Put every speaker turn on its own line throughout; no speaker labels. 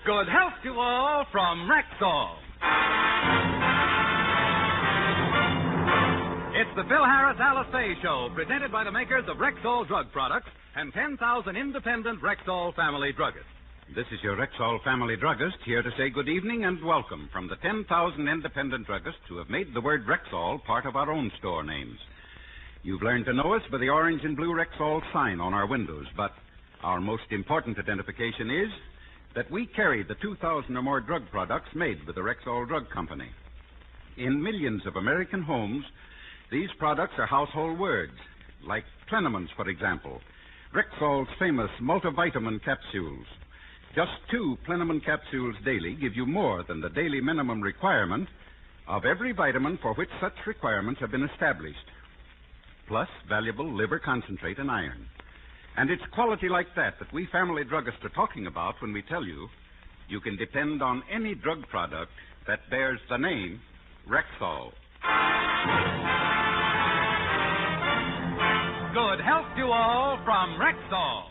Good health to all from Rexall. It's the Phil Harris Alice Faye Show, presented by the makers of Rexall drug products and 10,000 independent Rexall family druggists.
This is your Rexall family druggist here to say good evening and welcome from the 10,000 independent druggists who have made the word Rexall part of our own store names. You've learned to know us by the orange and blue Rexall sign on our windows, but our most important identification is that we carry the 2,000 or more drug products made with the Rexall Drug Company. In millions of American homes, these products are household words, like Plenamons, for example, Rexall's famous multivitamin capsules. Just 2 Plenamon capsules daily give you more than the daily minimum requirement of every vitamin for which such requirements have been established, plus valuable liver concentrate and iron. And it's quality like that we family druggists are talking about when we tell you you can depend on any drug product that bears the name Rexall.
Good health to all from Rexall.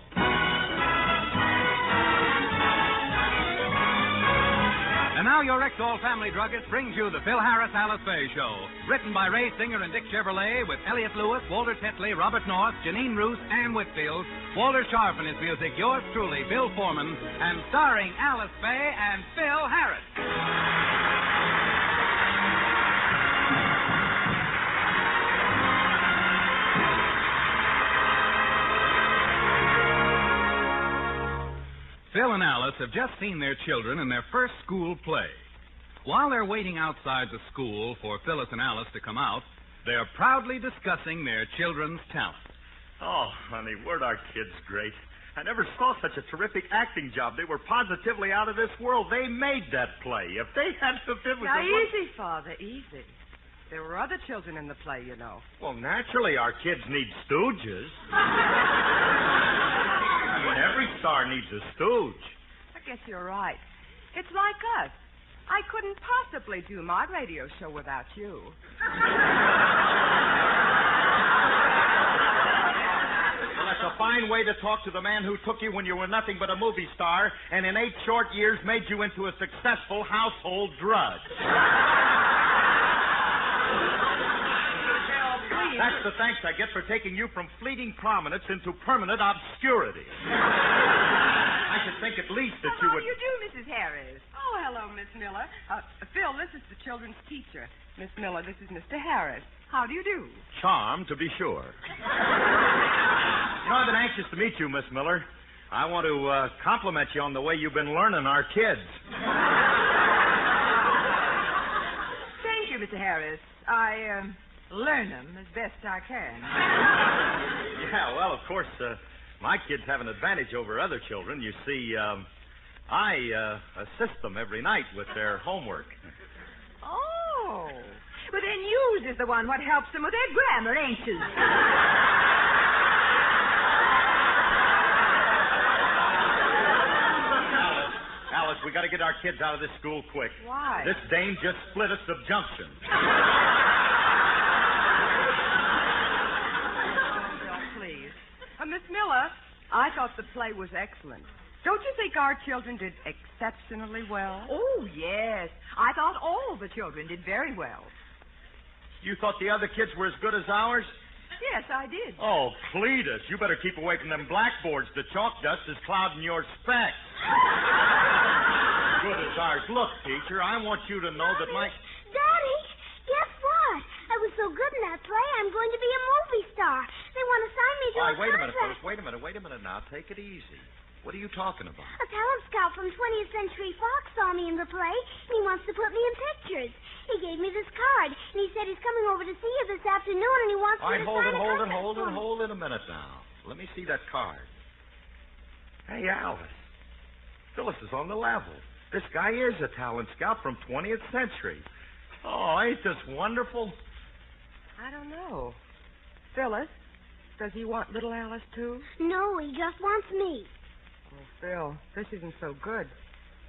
And now your Rexall family druggist brings you the Phil Harris Alice Faye Show. Written by Ray Singer and Dick Chevrolet with Elliot Lewis, Walter Tetley, Robert North, Janine Roos, Ann Whitfield, Walter Sharp in his music, yours truly, Bill Foreman, and starring Alice Faye and Phil Harris. Phil and Alice have just seen their children in their first school play. While they're waiting outside the school for Phyllis and Alice to come out, they're proudly discussing their children's talent.
Oh, honey, weren't our kids great? I never saw such a terrific acting job. They were positively out of this world. They made that play. If they had to fit with
Now, easy, Father, easy. There were other children in the play, you know.
Well, naturally, our kids need stooges. I mean, every star needs a stooge.
I guess you're right. It's like us. I couldn't possibly do my radio show without you.
Well, that's a fine way to talk to the man who took you when you were nothing but a movie star and in 8 short years made you into a successful household drug. That's the thanks I get for taking you from fleeting prominence into permanent obscurity. I should think at least that you would...
How do you do, Mrs. Harris?
Oh, hello, Miss Miller.
Phil, this is the children's teacher. Miss Miller, this is Mr. Harris. How do you do?
Charmed, to be sure. I've been anxious to meet you, Miss Miller. I want to compliment you on the way you've been learning our kids.
Thank you, Mr. Harris. I learn them as best I can.
Yeah, well, of course, my kids have an advantage over other children. You see, I assist them every night with their homework.
Oh. Well, then yours is the one what helps them with their grammar, ain't you?
Alice, we got to get our kids out of this school quick.
Why?
This dame just split a subjunction.
Miss Miller, I thought the play was excellent. Don't you think our children did exceptionally well?
Oh, yes. I thought all the children did very well.
You thought the other kids were as good as ours?
Yes, I did.
Oh, Cletus, you better keep away from them blackboards. The chalk dust is clouding your specs. Good as ours. Look, teacher, I want you to know that my...
Daddy, guess what? I was so good in that play, I'm going to be a movie star. They want to sign me to a
wait a minute,
contract.
Phyllis. Wait a minute now. Take it easy. What are you talking about?
A talent scout from 20th Century Fox saw me in the play, and he wants to put me in pictures. He gave me this card, and he said he's coming over to see you this afternoon, and he wants me to sign a contract.
Hold it a minute now. Let me see that card. Hey, Alice. Phyllis is on the level. This guy is a talent scout from 20th Century. Oh, ain't this wonderful?
I don't know. Phyllis, does he want little Alice, too?
No, he just wants me.
Oh, Phil, this isn't so good.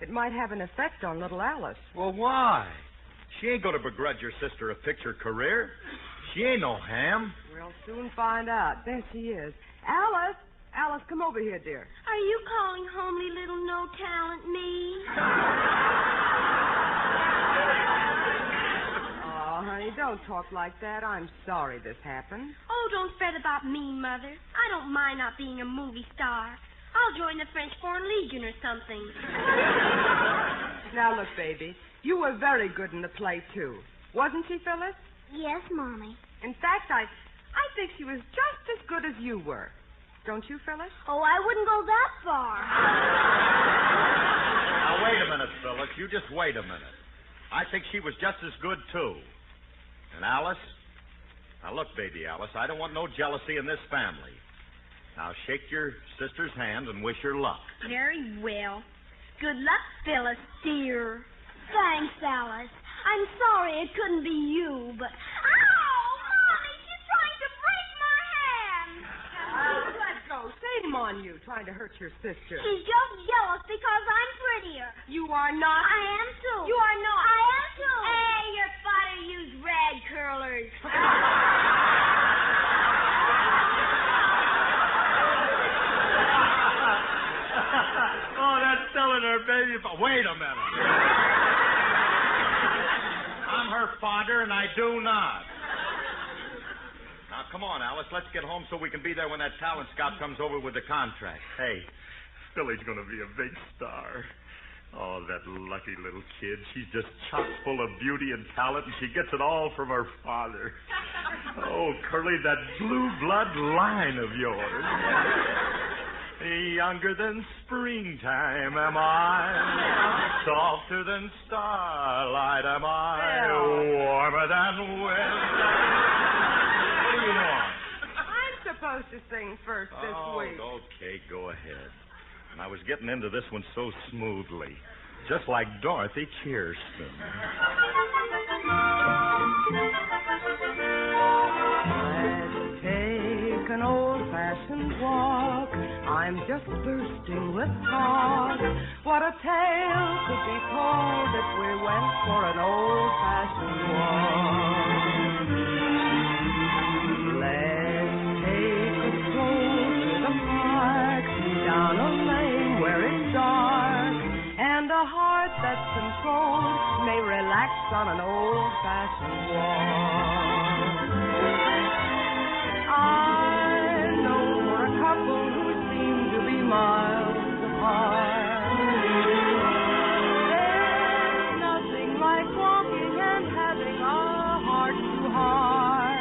It might have an effect on little Alice.
Well, why? She ain't going to begrudge her sister a picture career. She ain't no ham.
We'll soon find out. There she is. Alice, Alice, come over here, dear.
Are you calling homely little no-talent me?
Oh, honey, don't talk like that. I'm sorry this happened.
Oh, don't fret about me, Mother. I don't mind not being a movie star. I'll join the French Foreign Legion or something.
Now, look, baby, you were very good in the play, too. Wasn't she, Phyllis?
Yes, Mommy.
In fact, I think she was just as good as you were. Don't you, Phyllis?
Oh, I wouldn't go that far.
Now, wait a minute, Phyllis. You just wait a minute. I think she was just as good, too. And Alice? Now, look, baby Alice, I don't want no jealousy in this family. Now, shake your sister's hand and wish her luck.
Very well. Good luck, Phyllis, dear. Thanks, Alice. I'm sorry it couldn't be you, but... Ow! Mommy, she's trying to break my hand!
Let go. Shame on you, trying to hurt your sister.
She's just jealous because I'm prettier.
You are not.
I am, too.
You are not.
I am, too. Hey, your father used rag curlers.
Oh, that's telling her baby. Wait a minute. I'm her father, and I do not. Now, come on, Alice. Let's get home so we can be there when that talent scout comes over with the contract. Hey, Billy's going to be a big star. Oh, that lucky little kid. She's just chock full of beauty and talent, and she gets it all from her father. Oh, Curly, that blue blood line of yours. Younger than springtime am I, softer than starlight am I, warmer than winter. What do you want?
I'm supposed to sing first this week.
Okay, go ahead. And I was getting into this one so smoothly, just like Dorothy Kirsten.
Let's take an old-fashioned walk. I'm just bursting with talk. What a tale could be told if we went for an old-fashioned walk. Let's take a stroll to the park, down a lane where it's dark, and a heart that's controlled may relax on an old-fashioned walk. I know a couple who seem to be miles apart. There's nothing like walking and having a heart-to-heart.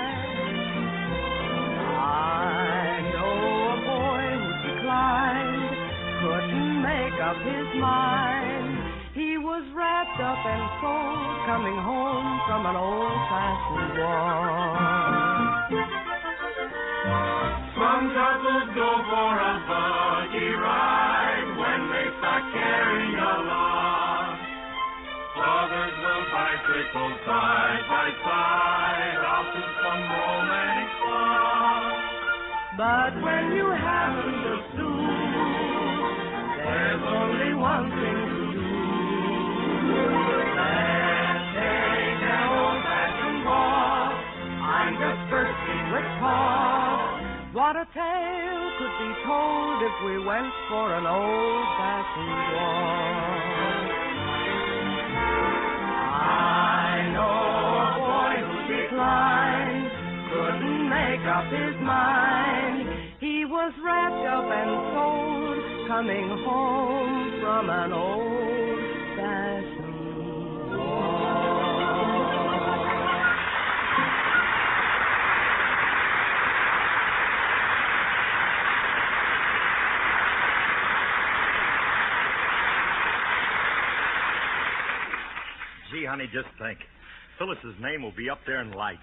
I know a boy who declined, couldn't make up his mind. He was wrapped up and sold, coming home from an old-fashioned walk.
Some couples go for a buggy ride when they start carrying a lot. Others will bicycle side by side out to some romantic spot.
But when you haven't the suit, there's only one thing to do. Let's take an old-fashioned walk. I'm just bursting with talk. What a tale could be told if we went for an old-fashioned walk. I know a boy who declined, couldn't make up his mind. He was wrapped up and sold, coming home from an old-fashioned walk.
Gee, honey, just think. Phyllis's name will be up there in lights.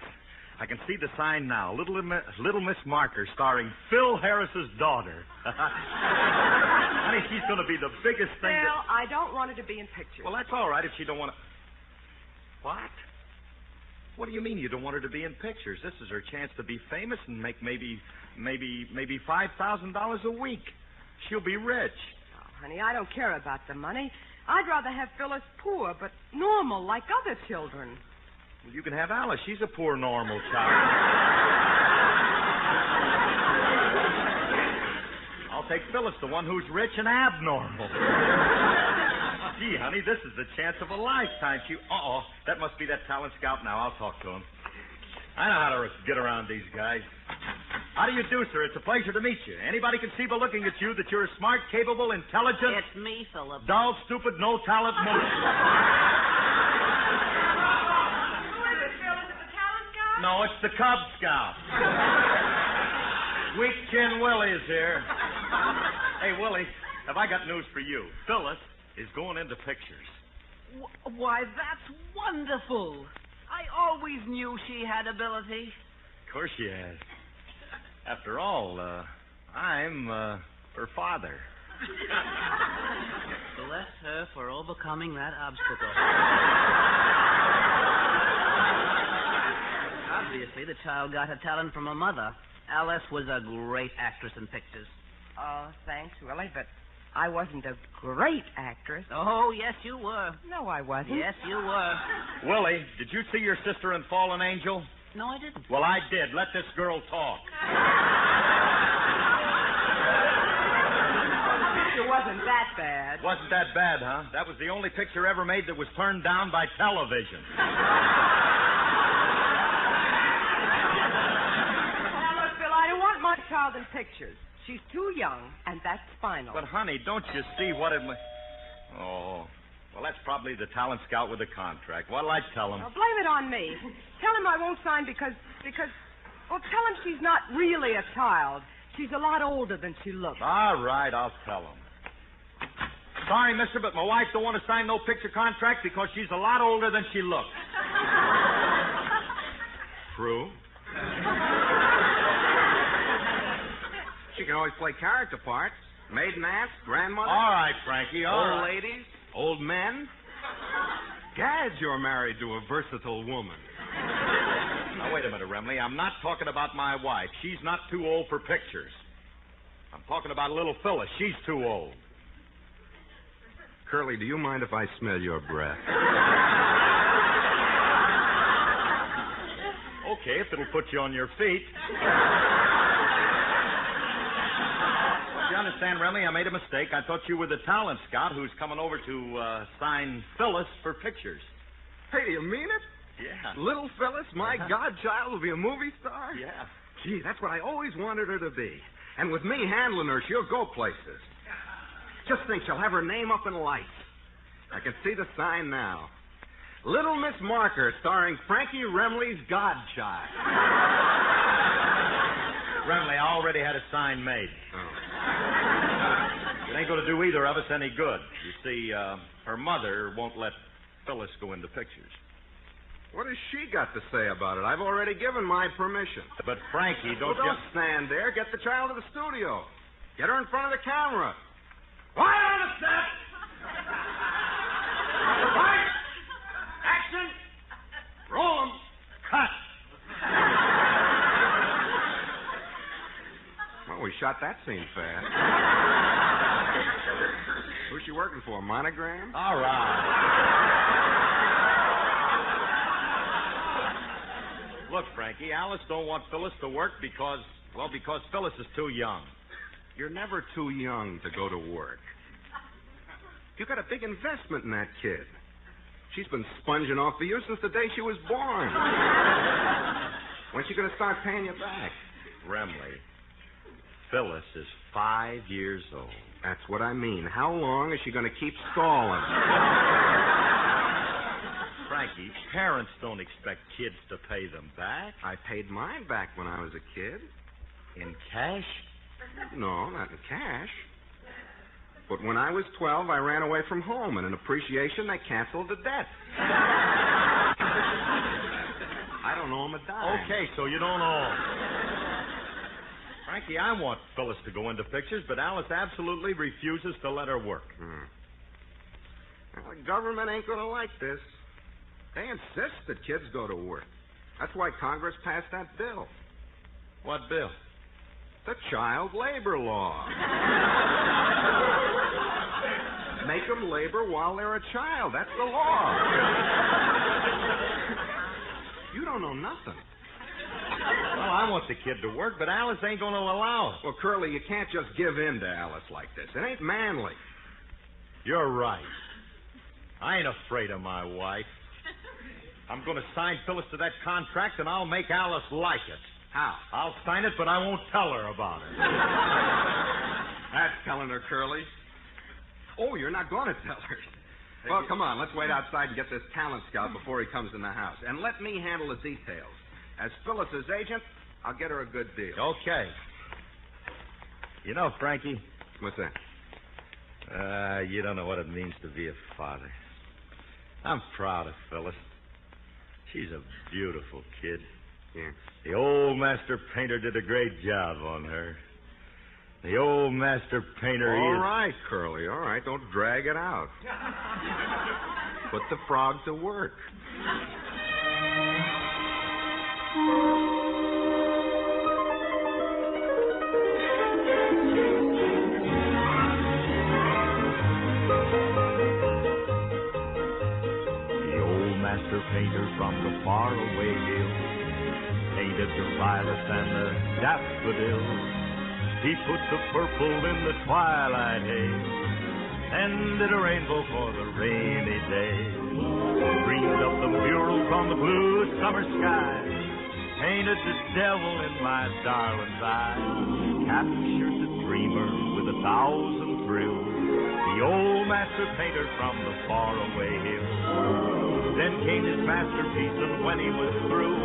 I can see the sign now. Little Miss Marker starring Phil Harris's daughter. Honey, she's going to be the biggest thing.
Phil, I don't want her to be in pictures.
Well, that's all right if she don't want to... What? What do you mean you don't want her to be in pictures? This is her chance to be famous and make maybe $5,000 a week. She'll be rich.
Oh, honey, I don't care about the money. I'd rather have Phyllis poor, but normal, like other children.
Well, you can have Alice. She's a poor, normal child. take Phyllis, the one who's rich and abnormal. Gee, honey, this is the chance of a lifetime. That must be that talent scout now. I'll talk to him. I know how to get around these guys. How do you do, sir? It's a pleasure to meet you. Anybody can see by looking at you that you're a smart, capable, intelligent...
It's me, Philip.
Dull, stupid, no-talent moose.
Who is it, Phyllis? Is it the talent scout?
No, it's the Cub Scout. Weak Chin Willie's here. Hey, Willie, have I got news for you? Phyllis is going into pictures.
Why, that's wonderful. I always knew she had ability.
Of course she has. After all, I'm her father.
Bless her for overcoming that obstacle. Obviously, the child got her talent from her mother. Alice was a great actress in pictures.
Oh, thanks, Willie, but I wasn't a great actress.
Oh, yes, you were.
No, I wasn't.
Yes, you were.
Willie, did you see your sister in Fallen Angel?
No, I didn't.
Well, I did. Let this girl talk.
It wasn't that bad.
Wasn't that bad, huh? That was the only picture ever made that was turned down by television.
Look, Bill, I don't want my child in pictures. She's too young, and that's final.
But, honey, don't you see what it... Oh, well, that's probably the talent scout with the contract. What'll I tell him?
Now, blame it on me. Tell him I won't sign because... Well, tell him she's not really a child. She's a lot older than she looks.
All right, I'll tell him. Sorry, mister, but my wife don't want to sign no picture contract because she's a lot older than she looks.
True. She can always play character parts. Maiden aunt, grandmother.
All right, Frankie, all
old
right.
ladies, old men. Gad, you're married to a versatile woman.
Now, wait a minute, Remley. I'm not talking about my wife. She's not too old for pictures. I'm talking about little Phyllis. She's too old.
Curly, do you mind if I smell your breath?
Okay, if it'll put you on your feet. You understand, Remley, I made a mistake. I thought you were the talent scout who's coming over to sign Phyllis for pictures.
Hey, do you mean it?
Yeah.
Little Phyllis, my godchild, will be a movie star?
Yeah.
Gee, that's what I always wanted her to be. And with me handling her, she'll go places. Just think, she'll have her name up in lights. I can see the sign now. Little Miss Marker, starring Frankie Remley's godchild.
Remley, I already had a sign made.
Oh.
It ain't going to do either of us any good. You see, her mother won't let Phyllis go into pictures.
What has she got to say about it? I've already given my permission.
But, Frankie, don't
Don't stand there. Get the child to the studio. Get her in front of the camera. Right on the set. Right. Action. Roll 'em.
Cut.
Well, we shot that scene fast. Who's she working for? Monogram?
All right. Look, Frankie, Alice don't want Phyllis to work because Phyllis is too young.
You're never too young to go to work. You got a big investment in that kid. She's been sponging off for you since the day she was born. When's she going to start paying you back?
Remley, Phyllis is 5 years old.
That's what I mean. How long is she going to keep stalling?
Frankie, parents don't expect kids to pay them back.
I paid mine back when I was a kid.
In cash?
No, not in cash. But when I was 12, I ran away from home, and in appreciation, they canceled the debt. I don't owe them a dime.
Okay, so you don't owe. Frankie, I want Phyllis to go into pictures, but Alice absolutely refuses to let her work.
Well, the government ain't going to like this. They insist that kids go to work. That's why Congress passed that bill.
What bill?
The child labor law. Make them labor while they're a child. That's the law. You don't know nothing.
Well, I want the kid to work, but Alice ain't going to allow it.
Well, Curly, you can't just give in to Alice like this. It ain't manly.
You're right. I ain't afraid of my wife. I'm going to sign Phyllis to that contract, and I'll make Alice like it.
How?
I'll sign it, but I won't tell her about it.
That's telling her, Curly. Oh, you're not going to tell her. Well, come on. Let's wait outside and get this talent scout before he comes in the house. And let me handle the details. As Phyllis's agent, I'll get her a good deal.
Okay. You know, Frankie...
What's that?
You don't know what it means to be a father. I'm proud of Phyllis. She's a beautiful kid.
Yeah.
The old master painter did a great job on her. The old master painter
All right, Curly, all right. Don't drag it out. Put the frog to work.
The old master painter from the faraway hill painted the violet and the daffodil. He put the purple in the twilight haze and did a rainbow for the rainy day. Dreamed up the murals on the blue summer sky, painted the devil in my darling's eyes, captured the dreamer with 1,000 thrills, the old master painter from the faraway hills. Then came his masterpiece, and when he was through,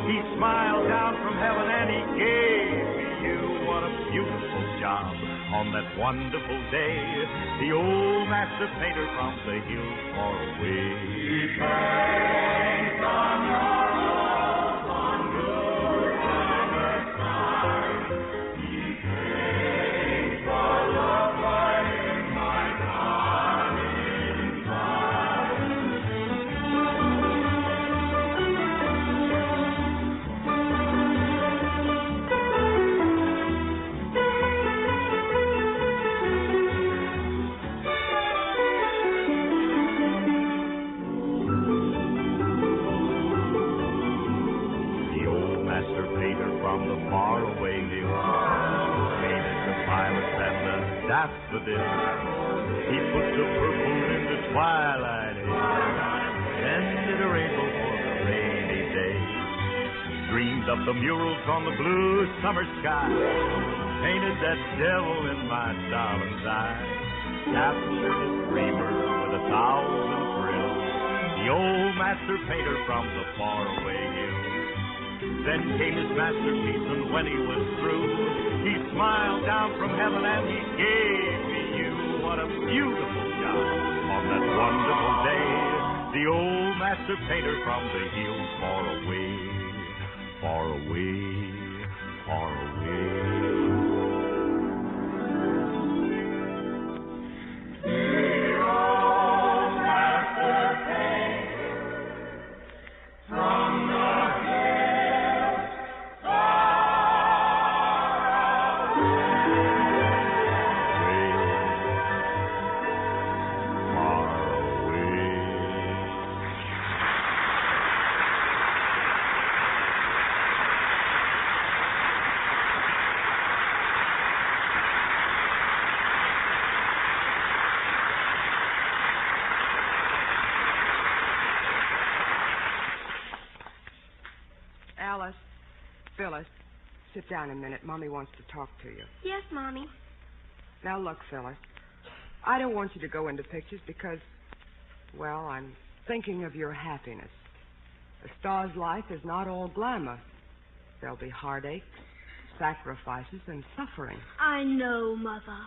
he smiled down from heaven and he gave me you. What a beautiful job on that wonderful day. The old master painter from the hills far away. He paints on your walls on blue summer skies. He paints for love light in my darling's eyes. From the faraway hills, painted the violets and the daffodils. He put the purple in the twilight and did a rainbow for the rainy day. Dreamed up the murals on the blue summer sky, painted that devil in my darling's eyes, captured his dreamer with 1,000 thrills. The old master painter from the faraway hills. Then came his masterpiece, and when he was through, he smiled down from heaven and he gave me you. What a beautiful job on that wonderful day. The old master painter from the hills far away, far away, far away.
Alice, Phyllis, sit down a minute. Mommy wants to talk to you.
Yes, Mommy.
Now, look, Phyllis, I don't want you to go into pictures because, well, I'm thinking of your happiness. A star's life is not all glamour. There'll be heartache, sacrifices, and suffering.
I know, Mother.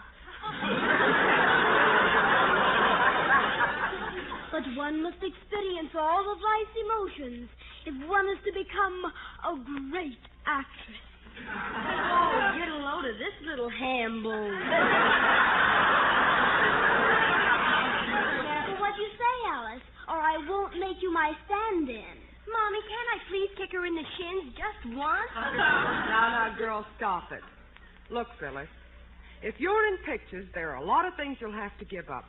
But one must experience all of life's emotions if one is to become a great actress.
Oh, get a load of this little ham bone.
Careful what you say, Alice, or I won't make you my stand-in.
Mommy, can't I please kick her in the shins just once?
Now, girl, stop it. Look, Phyllis, if you're in pictures, there are a lot of things you'll have to give up.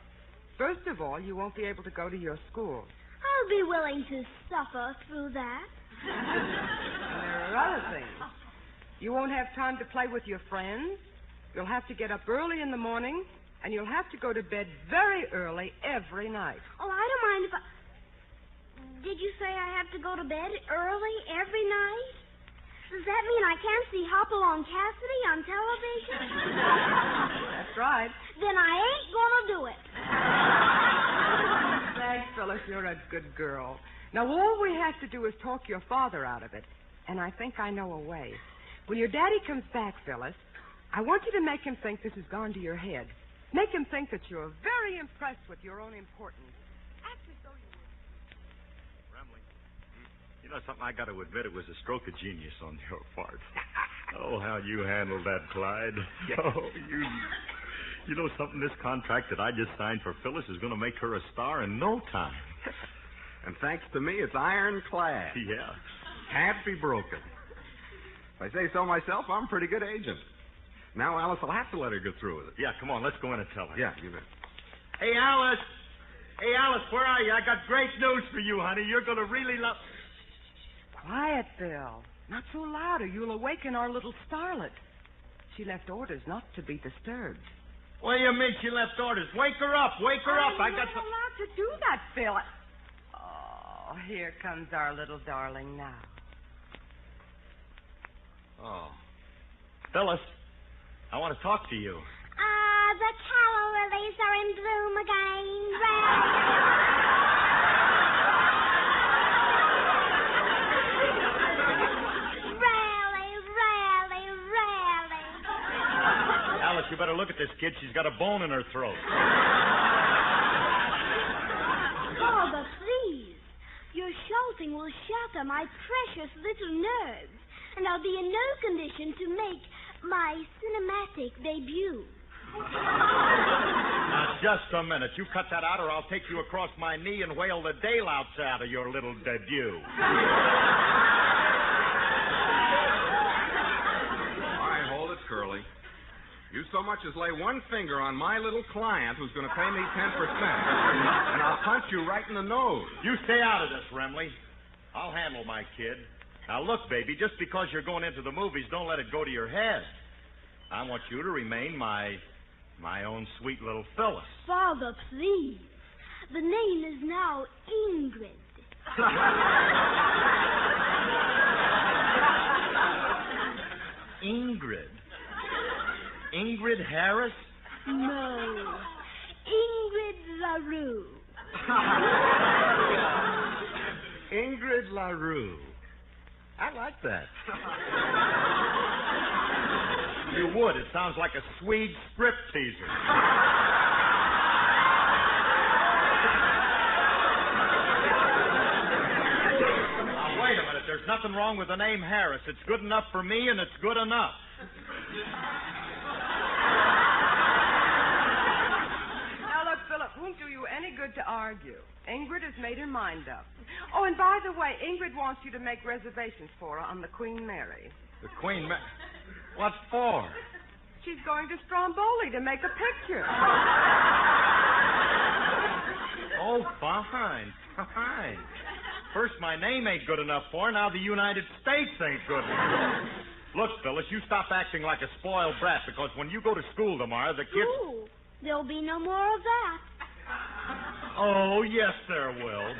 First of all, you won't be able to go to your school.
I'll be willing to suffer through that.
And there are other things. You won't have time to play with your friends. You'll have to get up early in the morning, and you'll have to go to bed very early every night.
Oh, I don't mind if I... Did you say I have to go to bed early every night? Does that mean I can't see Hopalong Cassidy on television?
That's right.
Then I ain't gonna do it.
Thanks, Phyllis. You're a good girl. Now, all we have to do is talk your father out of it. And I think I know a way. When your daddy comes back, Phyllis, I want you to make him think this has gone to your head. Make him think that you're very impressed with your own importance. Act as though you were.
Remley, you know something? I got to admit it was a stroke of genius on your part. Oh, how you handled that, Clyde. Oh, you know something? This contract that I just signed for Phyllis is going to make her a star in no time.
And thanks to me, it's ironclad.
Yeah.
Can't be broken. If I say so myself, I'm a pretty good agent. Now Alice will have to let her go through with it.
Yeah, come on, let's go in and tell her.
Yeah, you bet.
Hey, Alice. Hey, Alice, where are you? I got great news for you, honey. You're going to really love...
Quiet, Bill. Not so loud, or you'll awaken our little starlet. She left orders not to be disturbed.
What do you mean she left orders? Wake her up. Wake her up.
I'm not allowed to do that, Phil. Oh, here comes our little darling now.
Oh. Phyllis, I want to talk to you.
The tallow lilies are in bloom again. Rally.
Alice, you better look at this kid. She's got a bone in her throat.
Father, please. Your shouting will shatter my precious little nerves, and I'll be in no condition to make my cinematic debut.
Now, just a minute. You cut that out, or I'll take you across my knee and whale the daylouts out of your little debut.
All right, hold it, Curly. You so much as lay one finger on my little client who's going to pay me 10%, and I'll punch you right in the nose.
You stay out of this, Remley. I'll handle my kid. Now, look, baby, just because you're going into the movies, don't let it go to your head. I want you to remain my own sweet little Phyllis.
Father, please. The name is now Ingrid.
Ingrid? Ingrid Harris?
No. Ingrid LaRue.
Ingrid LaRue. I like that. You would. It sounds like a Swede strip teaser. Now, wait a minute. There's nothing wrong with the name Harris. It's good enough for me, and it's good enough.
Now, look, Philip, won't do you any good to argue. Ingrid has made her mind up. Oh, and by the way, Ingrid wants you to make reservations for her on the Queen Mary.
The Queen Mary? What for?
She's going to Stromboli to make a picture.
Oh, fine. First, my name ain't good enough for her. Now the United States ain't good enough. Look, Phyllis, you stop acting like a spoiled brat, because when you go to school tomorrow, the kids...
Ooh, there'll be no more of that.
Oh, yes, there will.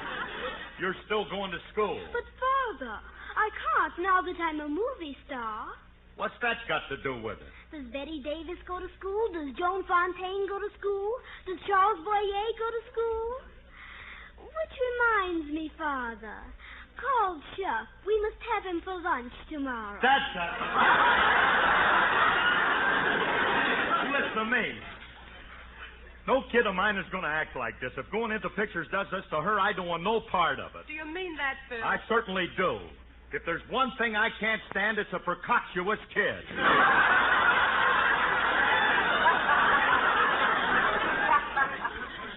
You're still going to school.
But, Father, I can't now that I'm a movie star.
What's that got to do with it?
Does Betty Davis go to school? Does Joan Fontaine go to school? Does Charles Boyer go to school? Which reminds me, Father. Call Chuck. We must have him for lunch tomorrow.
That's it. Listen to me. No kid of mine is going to act like this. If going into pictures does this to her, I don't want no part of it.
Do you mean that, Phil?
I certainly do. If there's one thing I can't stand, it's a precocious kid.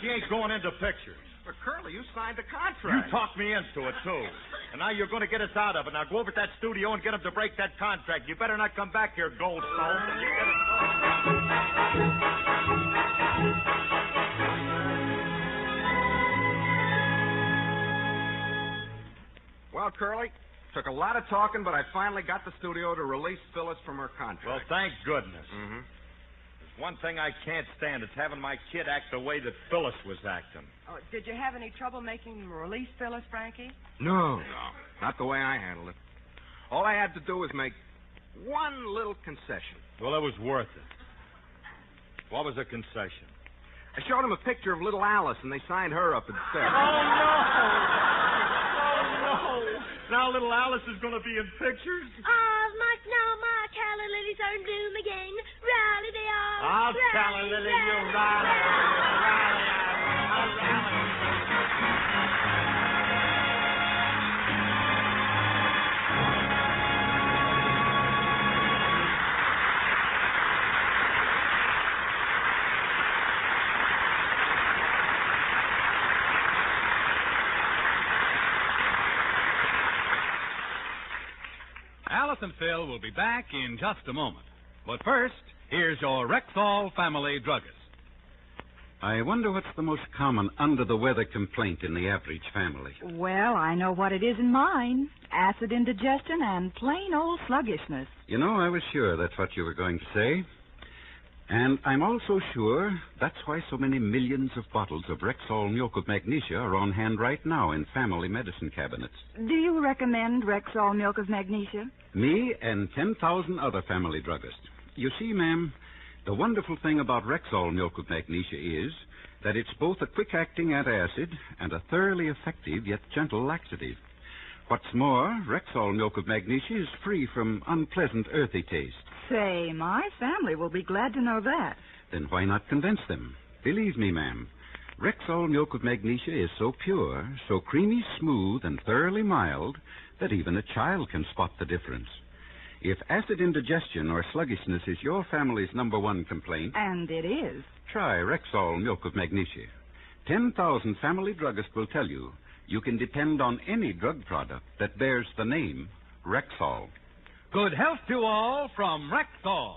She ain't going into pictures.
But, Curly, you signed the contract.
You talked me into it, too. And now you're going to get us out of it. Now go over to that studio and get him to break that contract. You better not come back here, Goldstone. You get it.
Well, Curly, Took a lot of talking, but I finally got the studio to release Phyllis from her contract.
Well, thank goodness.
Mm-hmm.
There's one thing I can't stand. It's having my kid act the way that Phyllis was acting.
Oh, did you have any trouble making them release Phyllis, Frankie?
No, not the way I handled it. All I had to do was make one little concession.
Well, it was worth it. What was the concession?
I showed them a picture of little Alice, and they signed her up instead.
Oh, no! Now little Alice is going to be in pictures?
Oh, my calla lilies are in bloom again. Rally they are.
I'll calla lily you, rally.
Alice and Phil will be back in just a moment. But first, here's your Rexall family druggist.
I wonder what's the most common under-the-weather complaint in the average family.
Well, I know what it is in mine. Acid indigestion and plain old sluggishness.
You know, I was sure that's what you were going to say. And I'm also sure that's why so many millions of bottles of Rexall milk of magnesia are on hand right now in family medicine cabinets.
Do you recommend Rexall milk of magnesia?
Me and 10,000 other family druggists. You see, ma'am, the wonderful thing about Rexall milk of magnesia is that it's both a quick-acting antacid and a thoroughly effective yet gentle laxative. What's more, Rexall milk of magnesia is free from unpleasant earthy taste.
Say, my family will be glad to know that.
Then why not convince them? Believe me, ma'am, Rexall milk of magnesia is so pure, so creamy smooth, and thoroughly mild that even a child can spot the difference. If acid indigestion or sluggishness is your family's number one complaint...
And it is.
Try Rexall milk of magnesia. 10,000 family druggists will tell you you can depend on any drug product that bears the name Rexall.
Good health to all from Rexall.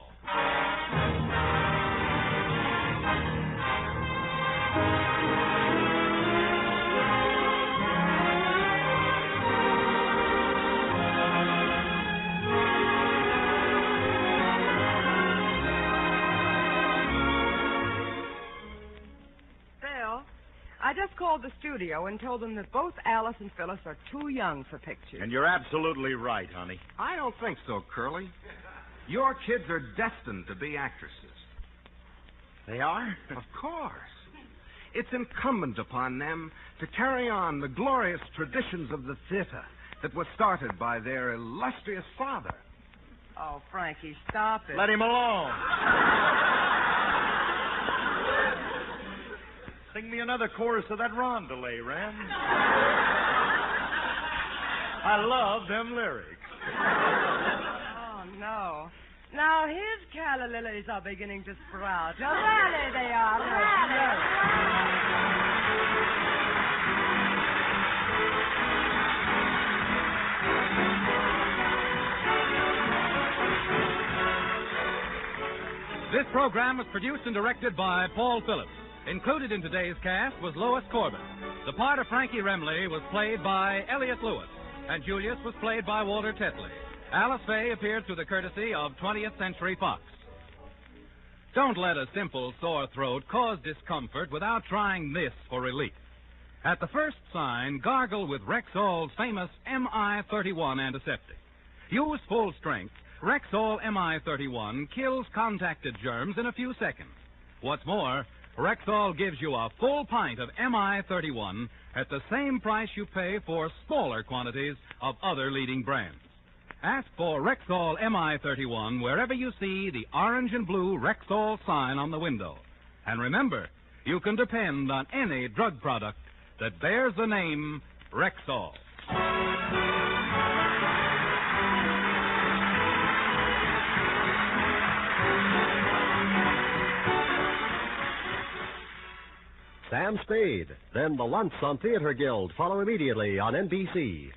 I just called the studio and told them that both Alice and Phyllis are too young for pictures.
And you're absolutely right, honey.
I don't think so, Curly. Your kids are destined to be actresses.
They are?
Of course. It's incumbent upon them to carry on the glorious traditions of the theater that was started by their illustrious father.
Oh, Frankie, stop it.
Let him alone. Sing me another chorus of that rondelay, Ren. I love them lyrics.
Oh, no. Now, his calla lilies are beginning to sprout. Now, rally they are.
This program was produced and directed by Paul Phillips. Included in today's cast was Lois Corbett. The part of Frankie Remley was played by Elliot Lewis, and Julius was played by Walter Tetley. Alice Faye appeared through the courtesy of 20th Century Fox. Don't let a simple sore throat cause discomfort without trying this for relief. At the first sign, gargle with Rexall's famous MI-31 antiseptic. Use full strength. Rexall MI-31 kills contacted germs in a few seconds. What's more, Rexall gives you a full pint of MI-31 at the same price you pay for smaller quantities of other leading brands. Ask for Rexall MI-31 wherever you see the orange and blue Rexall sign on the window. And remember, you can depend on any drug product that bears the name Rexall.
Sam Spade. Then the Lunch on Theater Guild follow immediately on NBC.